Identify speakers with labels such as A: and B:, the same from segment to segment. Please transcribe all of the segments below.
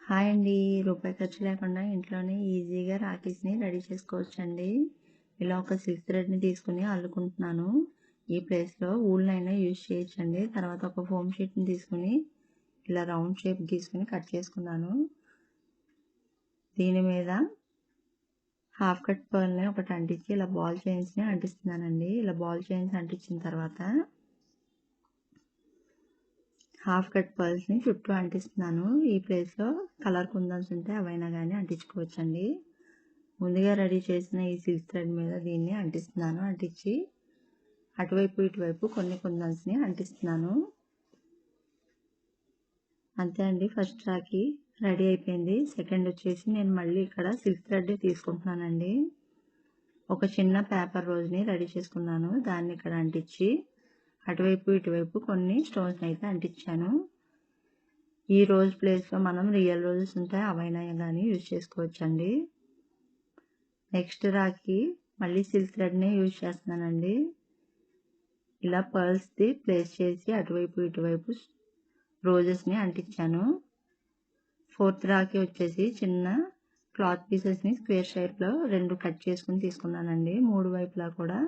A: Hi అండి. రూపాయి ఖర్చు లేకుండా ఇంట్లోనే ఈజీగా రాఖీస్‌ని రెడీ చేసుకోవచ్చండి. ఇలా ఒక సిల్క్ థ్రెడ్‌ని తీసుకొని అల్లుకుంటున్నాను. ఈ ప్లేస్‌లో వూల్‌నైనా యూజ్ చేయొచ్చండి. తర్వాత ఒక ఫోమ్ షీట్‌ని తీసుకొని ఇలా రౌండ్ షేప్ గీసుకొని కట్ చేసుకున్నాను. దీని మీద హాఫ్ కట్ పర్ల్‌ని ఒకటి అంటించి ఇలా బాల్ చైన్స్‌ని అంటిస్తున్నానండి. ఇలా బాల్ చైన్స్ అంటించిన తర్వాత హాఫ్ కట్ పర్ల్స్‌ని చుట్టూ అంటిస్తున్నాను. ఈ ప్లేస్‌లో కలర్ కుందన్స్ ఉంటే అవైనా కానీ అంటించుకోవచ్చండి. ముందుగా రెడీ చేసిన ఈ సిల్క్ థ్రెడ్ మీద దీన్ని అంటిస్తున్నాను. అంటించి అటువైపు ఇటువైపు కొన్ని కుందన్స్‌ని అంటిస్తున్నాను. అంతే అండి, ఫస్ట్ రాఖీ రెడీ అయిపోయింది. సెకండ్ వచ్చేసి నేను మళ్ళీ ఇక్కడ సిల్క్ థ్రెడ్ తీసుకుంటున్నానండి. ఒక చిన్న పేపర్ రోజ్ని రెడీ చేసుకున్నాను. దాన్ని ఇక్కడ అంటించి అటువైపు ఇటువైపు కొన్ని స్టోన్స్ అయితే అంటించాను. ఈ రోజ్ ప్లేస్లో మనం రియల్ రోజెస్ ఉంటే అవైనా కానీ యూజ్ చేసుకోవచ్చండి. నెక్స్ట్ రాఖీ మళ్ళీ సిల్క్ థ్రెడ్ని యూజ్ చేస్తున్నానండి. ఇలా పర్ల్స్ది ప్లేస్ చేసి అటువైపు ఇటువైపు రోజెస్ని అంటించాను. ఫోర్త్ రాఖీ వచ్చేసి చిన్న క్లాత్ పీసెస్ని స్క్వేర్ షేప్లో 2 కట్ చేసుకుని తీసుకున్నానండి. 3 వైపులా కూడా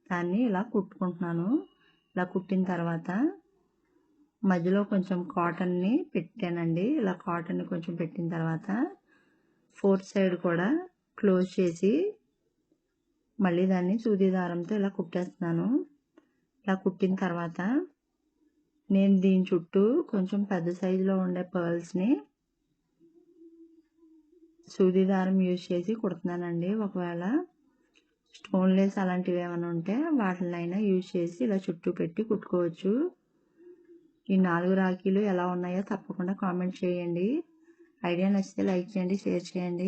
A: దాన్ని ఇలా కుట్టుకుంటున్నాను. ఇలా కుట్టిన తర్వాత మధ్యలో కొంచెం కాటన్ని పెట్టానండి. ఇలా కాటన్ని కొంచెం పెట్టిన తర్వాత ఫోర్త్ సైడ్ కూడా క్లోజ్ చేసి మళ్ళీ దాన్ని సూది దారంతో ఇలా కుట్టేస్తున్నాను. ఇలా కుట్టిన తర్వాత నేను దీని చుట్టూ కొంచెం పెద్ద సైజులో ఉండే పర్ల్స్ని సూది దారం యూజ్ చేసి కుడుతున్నానండి. ఒకవేళ స్టోన్ లేస్ అలాంటివి ఏమైనా ఉంటే వాటినైనా యూజ్ చేసి ఇలా చుట్టూ పెట్టి కుట్టుకోవచ్చు. ఈ 4 రాఖీలు ఎలా ఉన్నాయో తప్పకుండా కామెంట్ చేయండి. ఐడియా నచ్చితే లైక్ చేయండి, షేర్ చేయండి.